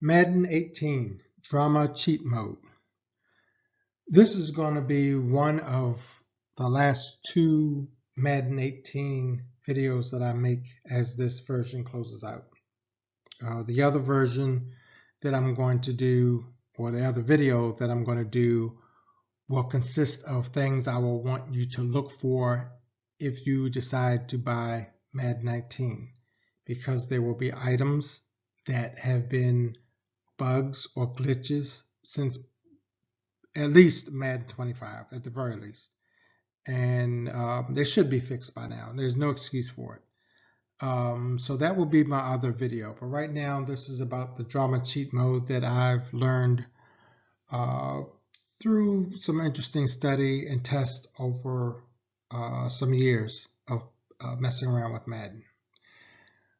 Madden 18 Drama Cheat Mode. This is going to be one of the last two Madden 18 videos that I make as this version closes out. The other version that I'm going to do, or the other video that I'm going to do, will consist of things I will want you to look for if you decide to buy Madden 19, because there will be items that have been bugs or glitches since at least Madden 25, at the very least. And they should be fixed by now. There's no excuse for it. So that will be my other video. But right now, this is about the drama cheat mode that I've learned through some interesting study and test over some years of messing around with Madden.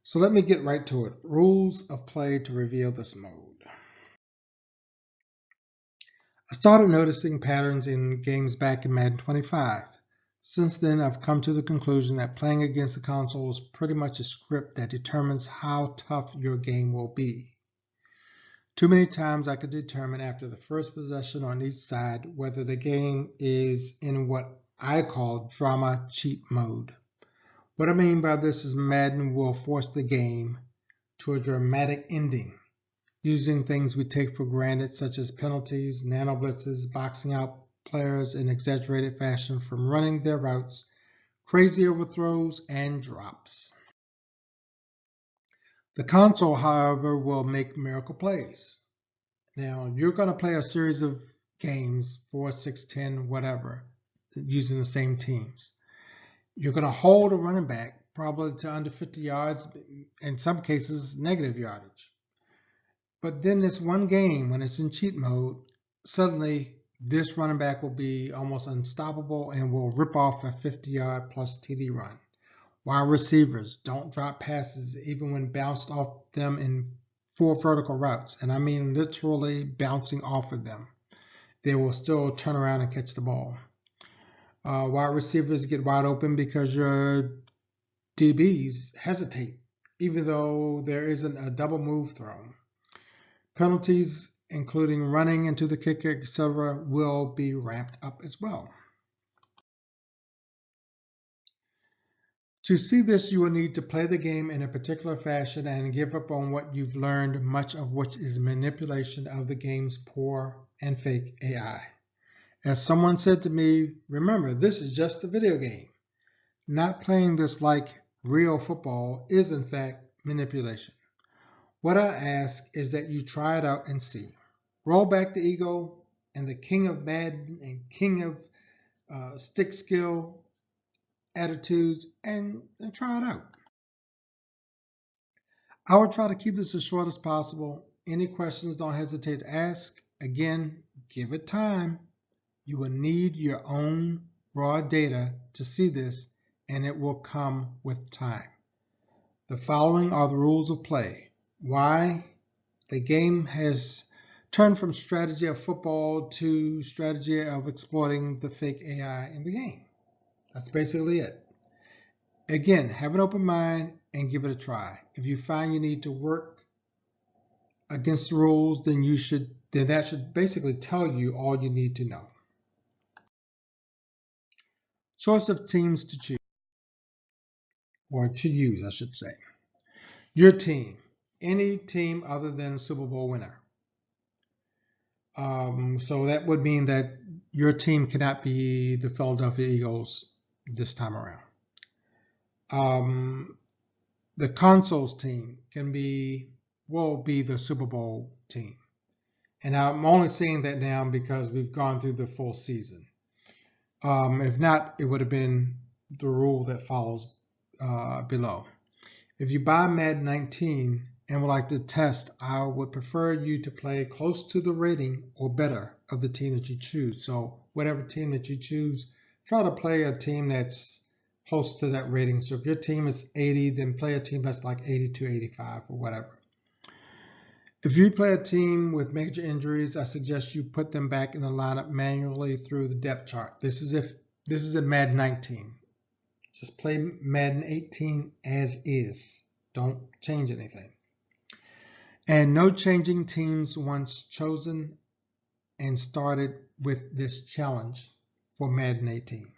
So let me get right to it. Rules of play to reveal this mode. I started noticing patterns in games back in Madden 25. Since then, I've come to the conclusion that playing against the console is pretty much a script that determines how tough your game will be. Too many times I could determine after the first possession on each side whether the game is in what I call drama cheat mode. What I mean by this is Madden will force the game to a dramatic ending, using things we take for granted such as penalties, nano blitzes, boxing out players in exaggerated fashion from running their routes, crazy overthrows, and drops. The console, however, will make miracle plays. Now, you're going to play a series of games, 4, 6, 10, whatever, using the same teams. You're going to hold a running back probably to under 50 yards, in some cases negative yardage. But then this one game, when it's in cheat mode, suddenly this running back will be almost unstoppable and will rip off a 50-yard plus TD run. Wide receivers don't drop passes even when bounced off them in 4 vertical routes. And I mean literally bouncing off of them. They will still turn around and catch the ball. Wide receivers get wide open because your DBs hesitate, even though there isn't a double move thrown. Penalties, including running into the kicker, etc., will be ramped up as well. To see this, you will need to play the game in a particular fashion and give up on what you've learned, much of which is manipulation of the game's poor and fake AI. As someone said to me, remember, this is just a video game. Not playing this like real football is in fact manipulation. What I ask is that you try it out and see. Roll back the ego and the king of Madden and king of stick skill attitudes and try it out. I will try to keep this as short as possible. Any questions, don't hesitate to ask. Again, give it time. You will need your own raw data to see this, and it will come with time. The following are the rules of play. Why the game has turned from strategy of football to strategy of exploiting the fake AI in the game. That's basically it. Again, have an open mind and give it a try. If you find you need to work against the rules, then that should basically tell you all you need to know. Choice of teams to choose, or to use, I should say. Your team, any team other than Super Bowl winner. So that would mean that your team cannot be the Philadelphia Eagles this time around. The console's team will be the Super Bowl team. And I'm only saying that now because we've gone through the full season. If not, it would have been the rule that follows below. If you buy Madden 19 and would like to test, I would prefer you to play close to the rating or better of the team that you choose. So whatever team that you choose, try to play a team that's close to that rating. So if your team is 80, then play a team that's like 82, 85 or whatever. If you play a team with major injuries, I suggest you put them back in the lineup manually through the depth chart. This is a Madden 19. Just play Madden 18 as is. Don't change anything. And no changing teams once chosen and started with this challenge for Madden 18.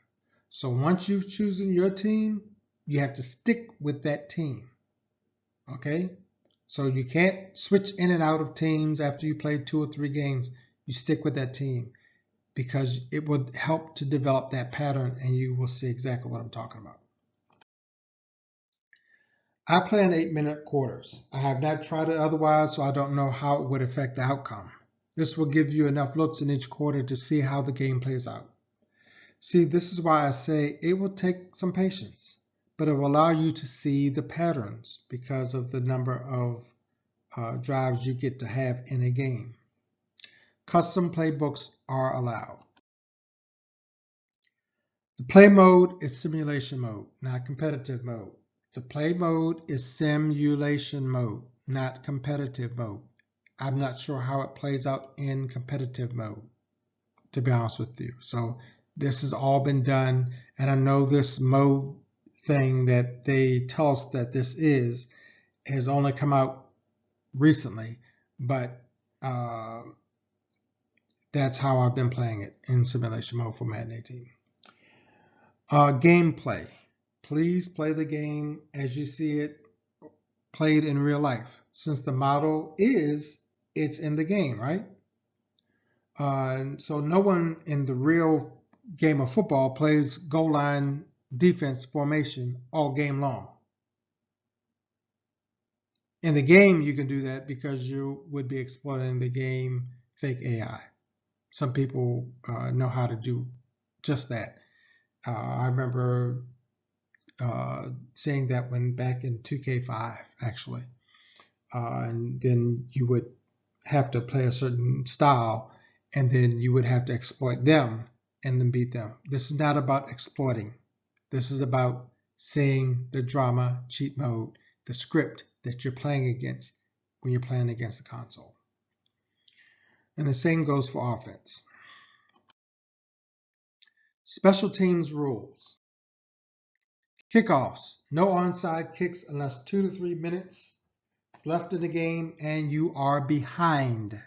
So once you've chosen your team, you have to stick with that team. Okay? So you can't switch in and out of teams after you play 2 or 3 games. You stick with that team because it would help to develop that pattern, and you will see exactly what I'm talking about. I play in 8-minute quarters. I have not tried it otherwise, so I don't know how it would affect the outcome. This will give you enough looks in each quarter to see how the game plays out. See, this is why I say it will take some patience, but it will allow you to see the patterns because of the number of drives you get to have in a game. Custom playbooks are allowed. The play mode is simulation mode, not competitive mode. The play mode is simulation mode, not competitive mode. I'm not sure how it plays out in competitive mode, to be honest with you. So this has all been done, and I know this mode thing that they tell us that this is has only come out recently, but that's how I've been playing it in simulation mode for Madden 18. Gameplay. Please play the game as you see it played in real life, since the model is it's in the game, right? So no one in the real game of football plays goal line defense formation all game long. In the game, you can do that because you would be exploiting the game fake AI. Some people know how to do just that. I remember saying that when back in 2K5, actually. And then you would have to play a certain style, and then you would have to exploit them and then beat them. This is not about exploiting. This is about seeing the drama, cheat mode, the script that you're playing against when you're playing against the console. And the same goes for offense. Special teams rules. Kickoffs. No onside kicks unless 2 to 3 minutes left in the game and you are behind.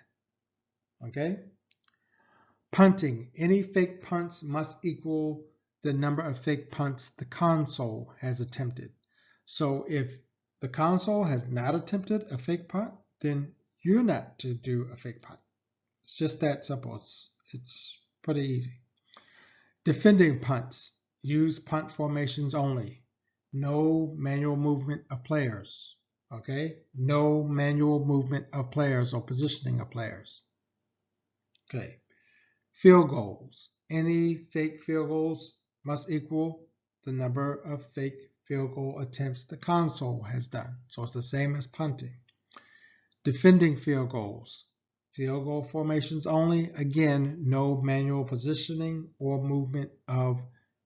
Okay? Punting. Any fake punts must equal the number of fake punts the console has attempted. So if the console has not attempted a fake punt, then you're not to do a fake punt. It's just that simple. It's pretty easy. Defending punts. Use punt formations only. No manual movement of players. Okay? No manual movement of players or positioning of players. Okay. Field goals. Any fake field goals must equal the number of fake field goal attempts the console has done. So it's the same as punting. Defending field goals. Field goal formations only. Again, no manual positioning or movement of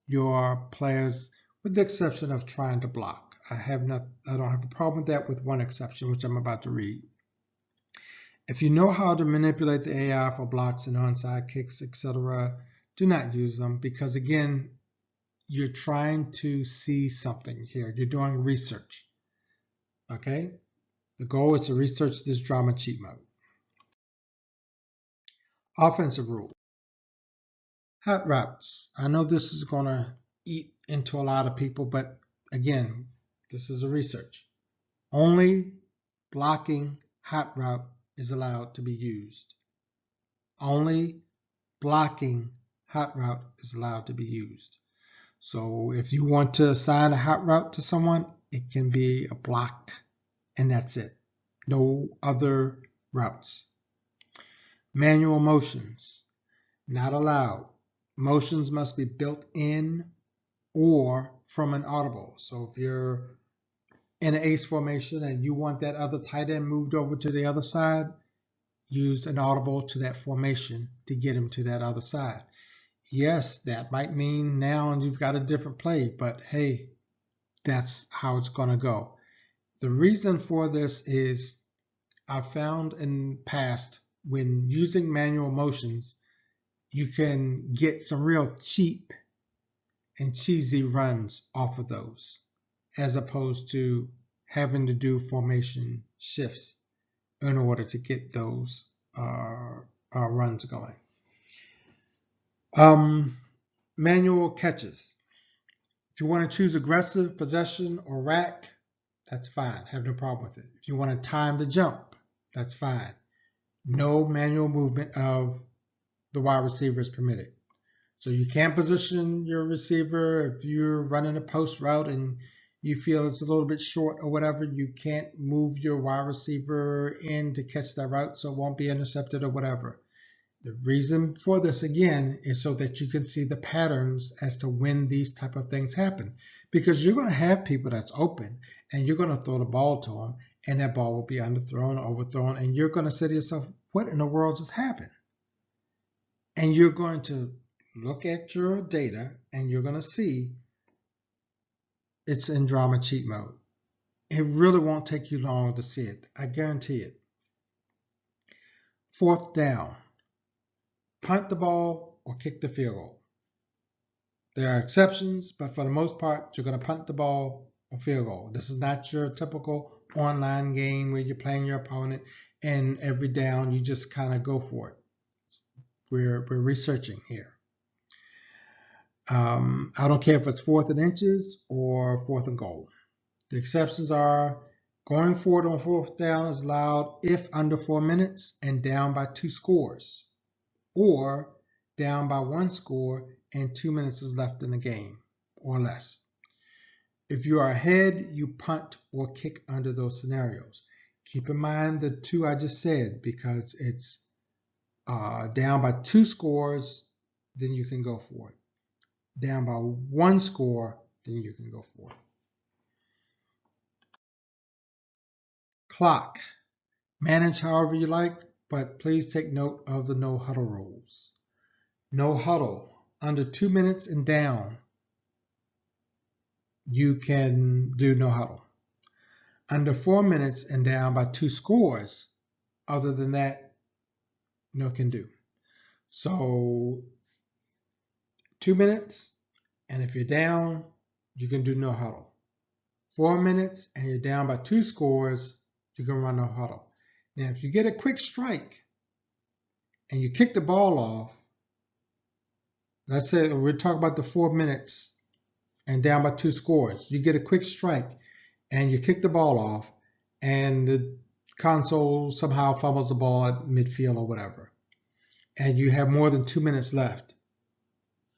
your players, with the exception of trying to block. I don't have a problem with that, with one exception, which I'm about to read. If you know how to manipulate the AI for blocks and onside kicks, etc., do not use them because, again, you're trying to see something here. You're doing research. Okay? The goal is to research this drama cheat mode. Offensive rule. Hot routes. I know this is going to eat into a lot of people, but again, this is a research. Only blocking hot route is allowed to be used. Only blocking hot route is allowed to be used. So if you want to assign a hot route to someone, it can be a block, and that's it. No other routes. Manual motions, not allowed. Motions must be built in or from an audible. So if you're in an ace formation and you want that other tight end moved over to the other side, use an audible to that formation to get him to that other side. Yes, that might mean now you've got a different play, but hey, that's how it's going to go. The reason for this is I've found in the past when using manual motions, you can get some real cheap and cheesy runs off of those, as opposed to having to do formation shifts in order to get those runs going. Manual catches. If you want to choose aggressive, possession, or rack, that's fine. Have no problem with it. If you want to time the jump, that's fine. No manual movement of the wide receiver is permitted. So you can't position your receiver if you're running a post route and you feel it's a little bit short or whatever. You can't move your wide receiver in to catch that route so it won't be intercepted or whatever. The reason for this, again, is so that you can see the patterns as to when these type of things happen. Because you're going to have people that's open, and you're going to throw the ball to them, and that ball will be underthrown, overthrown, and you're going to say to yourself, what in the world just happened? And you're going to look at your data, and you're going to see it's in drama cheat mode. It really won't take you long to see it. I guarantee it. Fourth down. Punt the ball or kick the field goal. There are exceptions, but for the most part, you're going to punt the ball or field goal. This is not your typical online game where you're playing your opponent and every down you just kind of go for it. We're researching here. I don't care if it's 4th and inches or 4th and goal. The exceptions are going forward on 4th down is allowed if under 4 minutes and down by 2 scores, or down by 1 score and 2 minutes is left in the game or less. If you are ahead, you punt or kick under those scenarios. Keep in mind the 2 I just said, because it's down by 2 scores, then you can go for it. Down by 1 score, then you can go for it. Clock. Manage however you like, but please take note of the no huddle rules. No huddle. Under 2 minutes and down, you can do no huddle. Under 4 minutes and down by 2 scores, other than that, no can do. So 2 minutes, and if you're down, you can do no huddle. 4 minutes and you're down by 2 scores, you can run no huddle. Now, if you get a quick strike and you kick the ball off, let's say we're talking about the 4 minutes and down by 2 scores, you get a quick strike and you kick the ball off and the console somehow fumbles the ball at midfield or whatever, and you have more than 2 minutes left,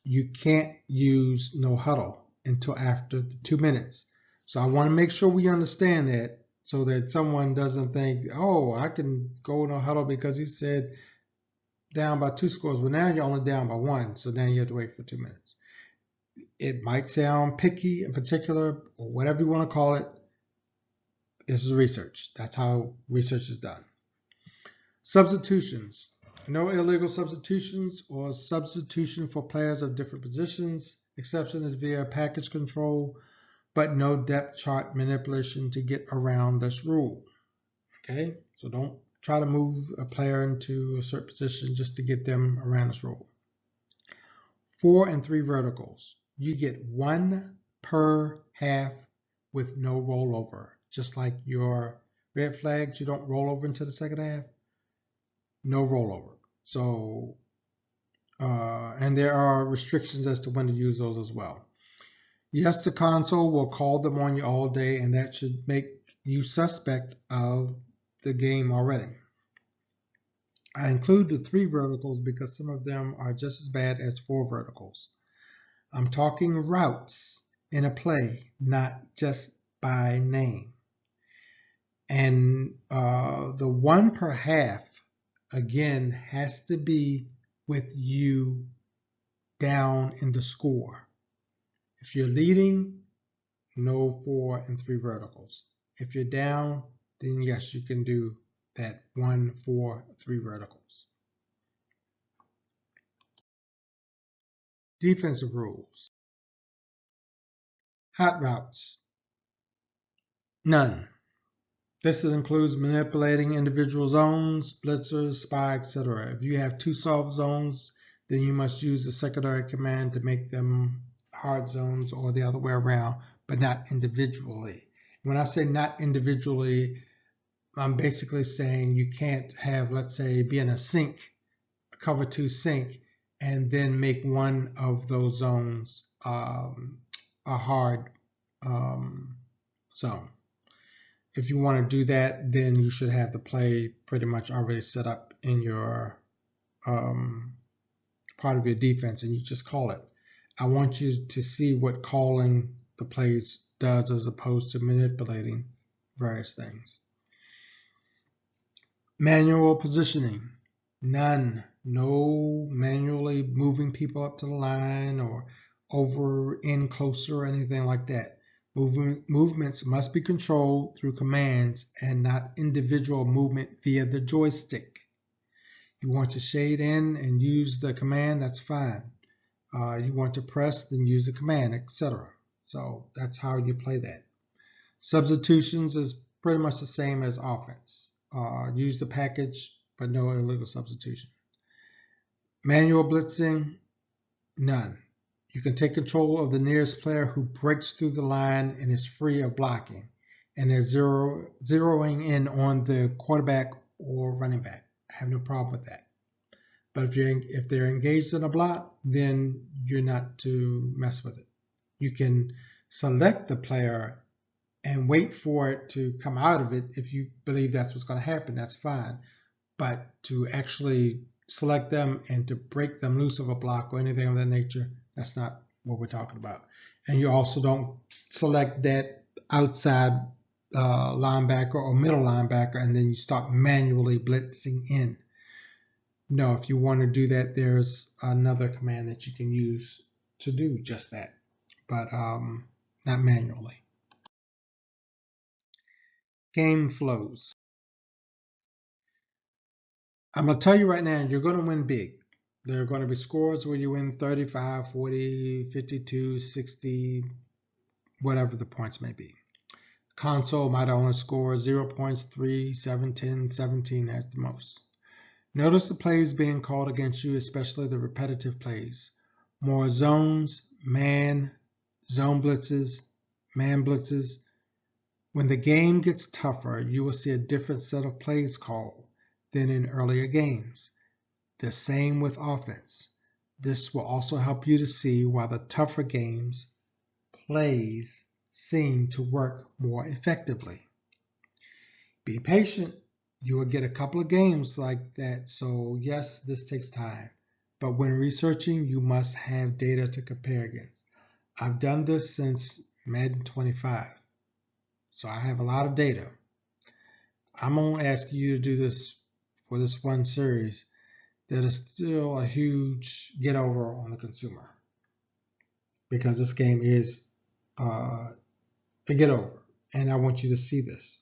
you can't use no huddle until after the 2 minutes. So I want to make sure we understand that, so that someone doesn't think, oh, I can go no huddle because he said down by 2 scores. Well, now you're only down by 1, so now you have to wait for 2 minutes. It might sound picky in particular, or whatever you want to call it. This is research. That's how research is done. Substitutions. No illegal substitutions or substitution for players of different positions. Exception is via package control, but no depth chart manipulation to get around this rule. Okay, so don't try to move a player into a certain position just to get them around this rule. 4 and 3 verticals. You get 1 per half with no rollover. Just like your red flags, you don't roll over into the second half. No rollover. So, and there are restrictions as to when to use those as well. Yes, the console will call them on you all day, and that should make you suspect of the game already. I include the 3 verticals because some of them are just as bad as 4 verticals. I'm talking routes in a play, not just by name. And the 1 per half, again, has to be with you down in the score. If you're leading, no 4 and 3 verticals. If you're down, then yes, you can do that 1, 4, 3 verticals. Defensive rules. Hot routes. None. This includes manipulating individual zones, blitzers, spy, etc. If you have 2 soft zones, then you must use the secondary command to make them hard zones, or the other way around, but not individually. When I say not individually, I'm basically saying you can't have, let's say, be in a sink, a cover two sink, and then make one of those zones a hard zone. If you want to do that, then you should have the play pretty much already set up in your part of your defense, and you just call it. I want you to see what calling the plays does as opposed to manipulating various things. Manual positioning, none. No manually moving people up to the line or over in closer or anything like that. Movements must be controlled through commands and not individual movement via the joystick. You want to shade in and use the command, that's fine. You want to press, then use the command, etc. So that's how you play that. Substitutions is pretty much the same as offense. Use the package, but no illegal substitution. Manual blitzing, none. You can take control of the nearest player who breaks through the line and is free of blocking, and they're zeroing in on the quarterback or running back. I have no problem with that. But if they're engaged in a block, then you're not to mess with it. You can select the player and wait for it to come out of it. If you believe that's what's going to happen, that's fine. But to actually select them and to break them loose of a block or anything of that nature, that's not what we're talking about. And you also don't select that outside linebacker or middle linebacker and then you start manually blitzing in. No, if you want to do that, there's another command that you can use to do just that, but not manually. Game flows. I'm going to tell you right now, you're going to win big. There are going to be scores where you win 35, 40, 52, 60, whatever the points may be. Console might only score 0 points, 3, 7, 10, 17 at the most. Notice the plays being called against you, especially the repetitive plays. More zones, man, zone blitzes, man blitzes. When the game gets tougher, you will see a different set of plays called than in earlier games. The same with offense. This will also help you to see why the tougher games plays seem to work more effectively. Be patient. You will get a couple of games like that, so yes, this takes time. But when researching, you must have data to compare against. I've done this since Madden 25, so I have a lot of data. I'm going to ask you to do this for this one series that is still a huge get over on the consumer, because this game is a get over, and I want you to see this.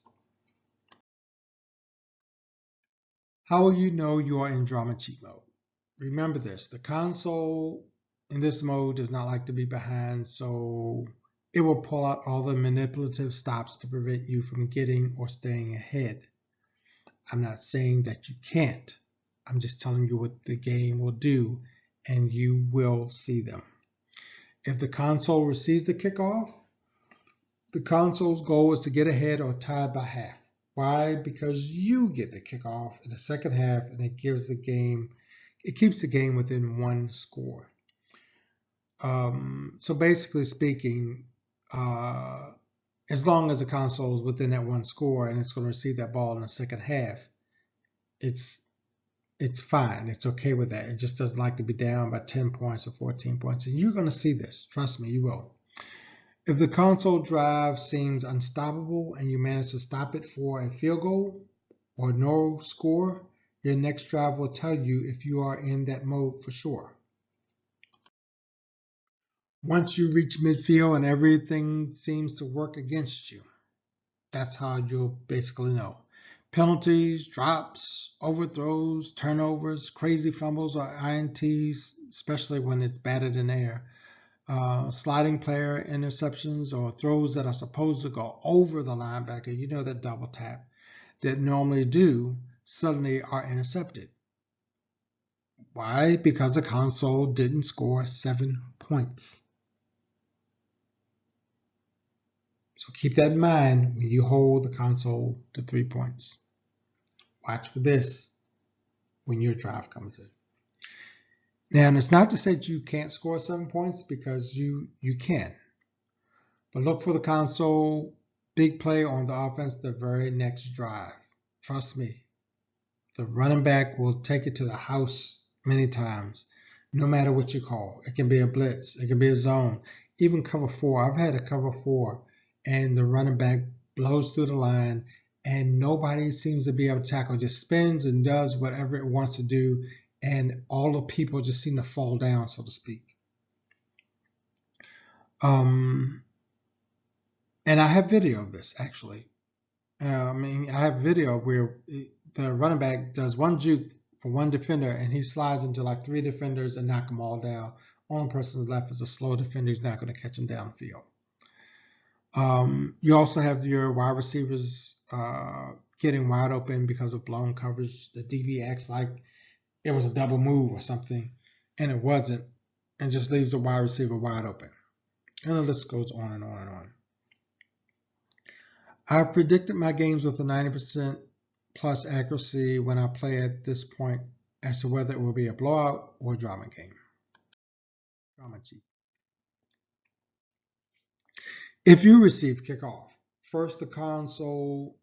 How will you know you are in drama cheat mode? Remember this, the console in this mode does not like to be behind, so it will pull out all the manipulative stops to prevent you from getting or staying ahead. I'm not saying that you can't. I'm just telling you what the game will do, and you will see them. If the console receives the kickoff, the console's goal is to get ahead or tied by half. Why? Because you get the kickoff in the second half, and it keeps the game within one score. So basically speaking, as long as the console is within that one score and it's going to receive that ball in the second half, it's fine. It's okay with that. It just doesn't like to be down by 10 points or 14 points. And you're going to see this. Trust me, you will. If the console drive seems unstoppable and you manage to stop it for a field goal or no score, your next drive will tell you if you are in that mode for sure. Once you reach midfield and everything seems to work against you, that's how you'll basically know. Penalties, drops, overthrows, turnovers, crazy fumbles, or INTs, especially when it's batted in the air. Sliding player interceptions or throws that are supposed to go over the linebacker, you know, that double tap, that normally do, suddenly are intercepted. Why? Because the console didn't score 7 points. So keep that in mind when you hold the console to 3 points. Watch for this when your drive comes in. Now, and it's not to say that you can't score 7 points, because you can. But look for the console big play on the offense the very next drive. Trust me, the running back will take it to the house many times, no matter what you call. It can be a blitz, it can be a zone, even cover 4. I've had a cover 4, and the running back blows through the line, and nobody seems to be able to tackle. It just spins and does whatever it wants to do, and all the people just seem to fall down, so to speak. And I have video of this, actually. I have video where the running back does one juke for one defender, and he slides into like 3 defenders and knock them all down. Only person left is a slow defender who's not going to catch him downfield. You also have your wide receivers getting wide open because of blown coverage. The DB acts like it was a double move or something, and it wasn't, and just leaves the wide receiver wide open. And the list goes on and on and on. I've predicted my games with a 90% plus accuracy when I play at this point as to whether it will be a blowout or a drama game. Drama cheat. If you receive kickoff, first the console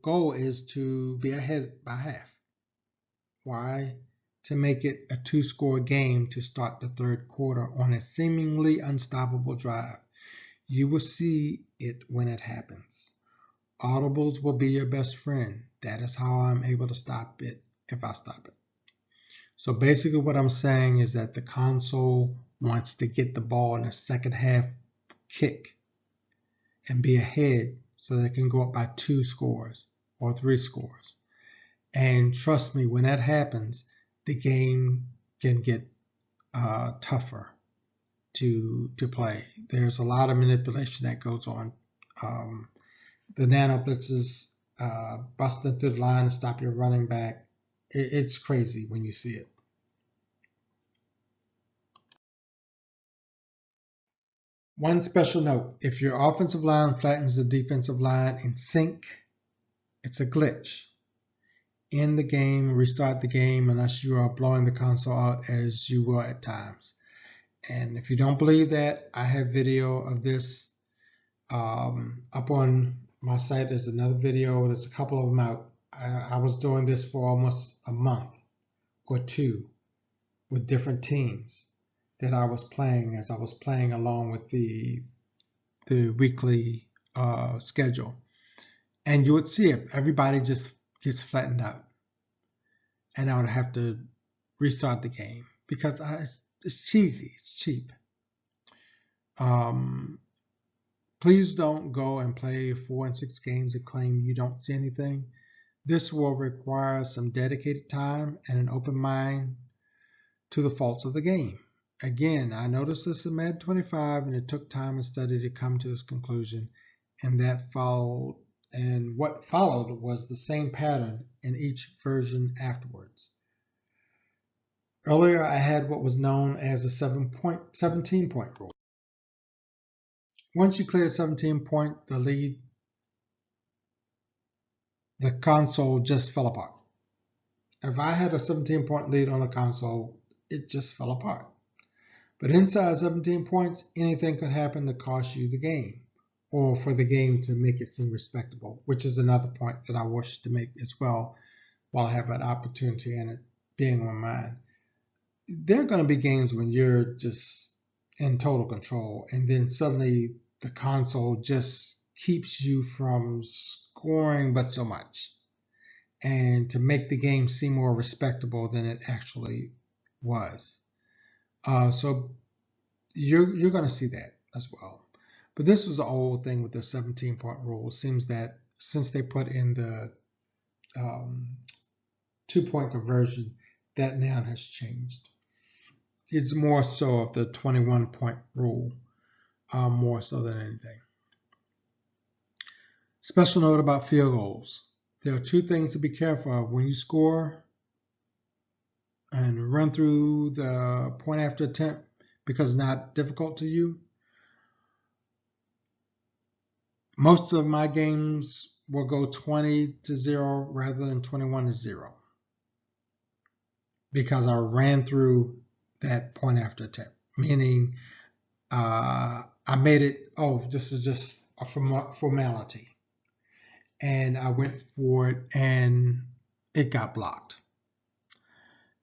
goal is to be ahead by half. Why? To make it a 2-score game to start the third quarter on a seemingly unstoppable drive. You will see it when it happens. Audibles will be your best friend. That is how I'm able to stop it if I stop it. So basically what I'm saying is that the console wants to get the ball in the second half kick and be ahead so they can go up by 2 scores or 3 scores. And trust me, when that happens, the game can get tougher to play. There's a lot of manipulation that goes on. The nano blitzes busting through the line to stop your running back. It's crazy when you see it. One special note: if your offensive line flattens the defensive line in sync, it's a glitch. End the game, restart the game, unless you are blowing the console out as you will at times. And if you don't believe that, I have video of this up on my site. There's another video. There's a couple of them out. I was doing this for almost a month or 2 with different teams that I was playing as I was playing along with the weekly schedule. And you would see it. Everybody just gets flattened out. And I would have to restart the game because it's cheesy. It's cheap. Please don't go and play 4 and 6 games and claim you don't see anything. This will require some dedicated time and an open mind to the faults of the game. Again, I noticed this in Madden 25, and it took time and study to come to this conclusion, and what followed was the same pattern in each version afterwards. Earlier, I had what was known as a 17-point rule. Once you clear 17-point, the lead, the console just fell apart. If I had a 17-point lead on the console, it just fell apart. But inside 17 points, anything could happen to cost you the game, or for the game to make it seem respectable, which is another point that I wish to make as well while I have an opportunity and it being on mine. There are going to be games when you're just in total control, and then suddenly the console just keeps you from scoring but so much, and to make the game seem more respectable than it actually was. So you're going to see that as well. But this was the old thing with the 17-point rule. It seems that since they put in the 2-point conversion, that now has changed. It's more so of the 21-point rule, more so than anything. Special note about field goals. There are 2 things to be careful of when you score and run through the point after attempt because it's not difficult to you. Most of my games will go 20-0 rather than 21-0 because I ran through that point after attempt, meaning I made it, oh, this is just a formality. And I went for it and it got blocked.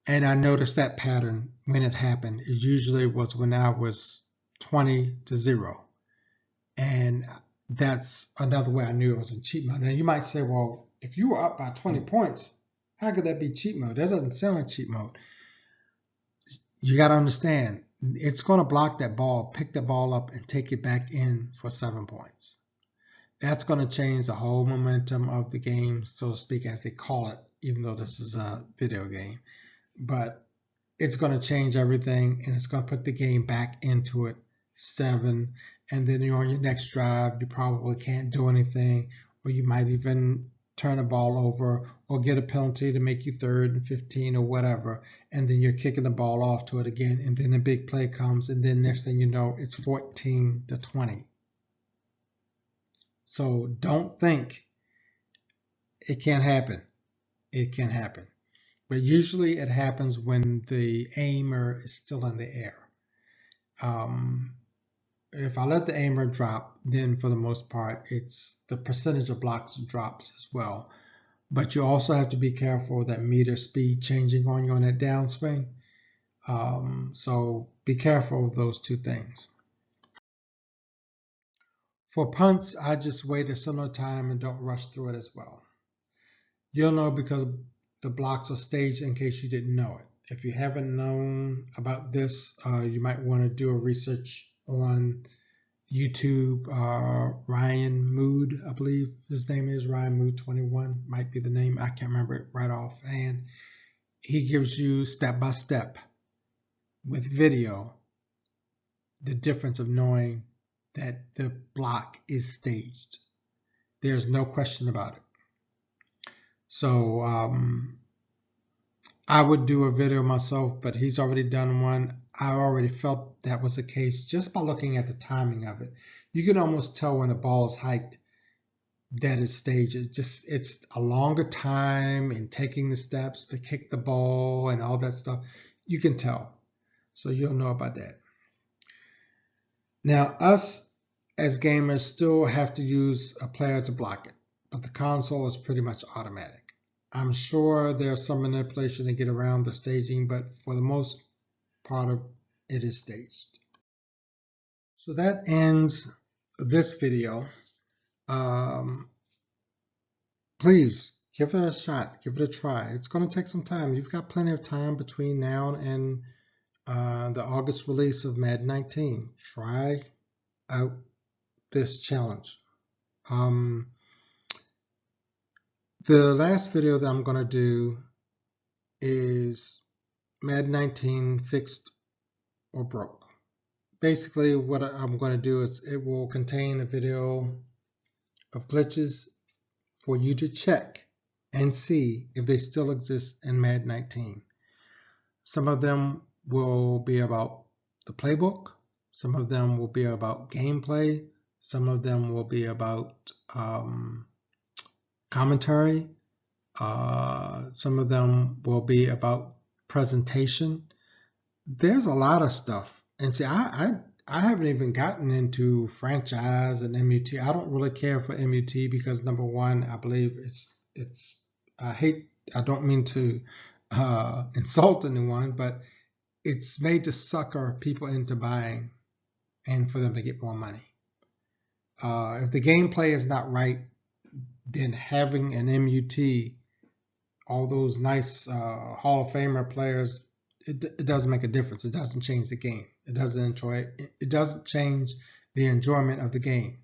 And I noticed that pattern when it happened. It usually was when I was 20-0. And that's another way I knew it was in cheat mode. Now you might say, well, if you were up by 20 points, how could that be cheat mode? That doesn't sound like cheat mode. You got to understand, it's going to block that ball, pick the ball up, and take it back in for 7 points. That's going to change the whole momentum of the game, so to speak, as they call it, even though this is a video game. But it's going to change everything, and it's going to put the game back into it 7, and then you're on your next drive. You probably can't do anything, or you might even turn the ball over or get a penalty to make you 3rd and 15 or whatever, and then you're kicking the ball off to it again, and then a big play comes, and then next thing you know, it's 14-20. So don't think it can't happen. It can happen. But usually it happens when the aimer is still in the air. If I let the aimer drop, then for the most part, it's the percentage of blocks drops as well. But you also have to be careful of that meter speed changing on you on that downswing. So be careful of those two things. For punts, I just wait a similar time and don't rush through it as well. You'll know because the blocks are staged in case you didn't know it. If you haven't known about this, you might want to do a research on YouTube. Ryan Mood, I believe his name is Ryan Mood 21, might be the name. I can't remember it right off. And he gives you step by step with video the difference of knowing that the block is staged. There's no question about it. So I would do a video myself, but he's already done one. I already felt that was the case just by looking at the timing of it. You can almost tell when the ball is hiked that it's staged. It's a longer time in taking the steps to kick the ball and all that stuff. You can tell. So you'll know about that. Now, us as gamers still have to use a player to block it, but the console is pretty much automatic. I'm sure there's some manipulation to get around the staging, but for the most part of it is staged. So that ends this video. Please give it a shot, give it a try. It's going to take some time. You've got plenty of time between now and the August release of Madden 19. Try out this challenge. The last video that I'm going to do is Madden 19 fixed or broke. Basically, what I'm going to do is it will contain a video of glitches for you to check and see if they still exist in Madden 19. Some of them will be about the playbook. Some of them will be about gameplay. Some of them will be about commentary. Some of them will be about presentation. There's a lot of stuff. And see, I haven't even gotten into franchise and MUT. I don't really care for MUT because number one, I believe I don't mean to insult anyone, but it's made to sucker people into buying and for them to get more money. If the gameplay is not right, then having an MUT, all those nice Hall of Famer players, it doesn't make a difference. It doesn't change the game. It doesn't change the enjoyment of the game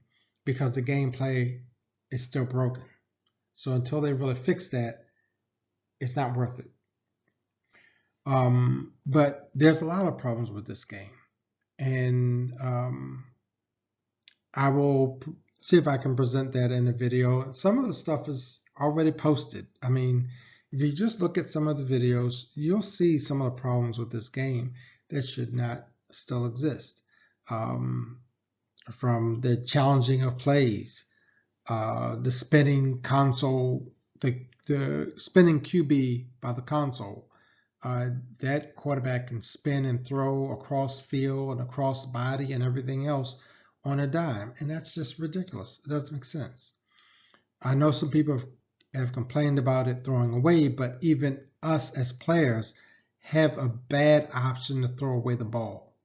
because the gameplay is still broken. So until they really fix that, it's not worth it. But there's a lot of problems with this game, and I will see if I can present that in a video. Some of the stuff is already posted. I mean, if you just look at some of the videos, you'll see some of the problems with this game that should not still exist. From the challenging of plays, the spinning console, the spinning QB by the console. That quarterback can spin and throw across field and across body and everything else on a dime, and that's just ridiculous. It doesn't make sense. I know some people have complained about it throwing away, but even us as players have a bad option to throw away the ball.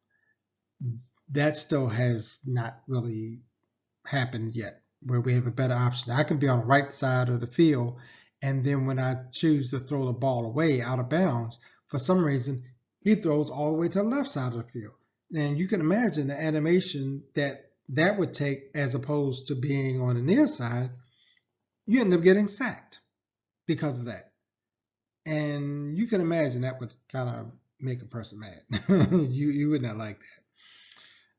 That still has not really happened yet, where we have a better option. I can be on the right side of the field, and then when I choose to throw the ball away out of bounds, for some reason, he throws all the way to the left side of the field. And you can imagine the animation that would take as opposed to being on the near side. You end up getting sacked because of that. And you can imagine that would kind of make a person mad. you would not like that.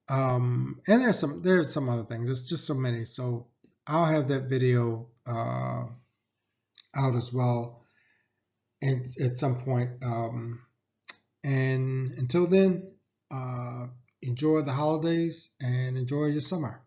And there's some other things. It's just so many. So I'll have that video out as well at some point. And until then, enjoy the holidays and enjoy your summer.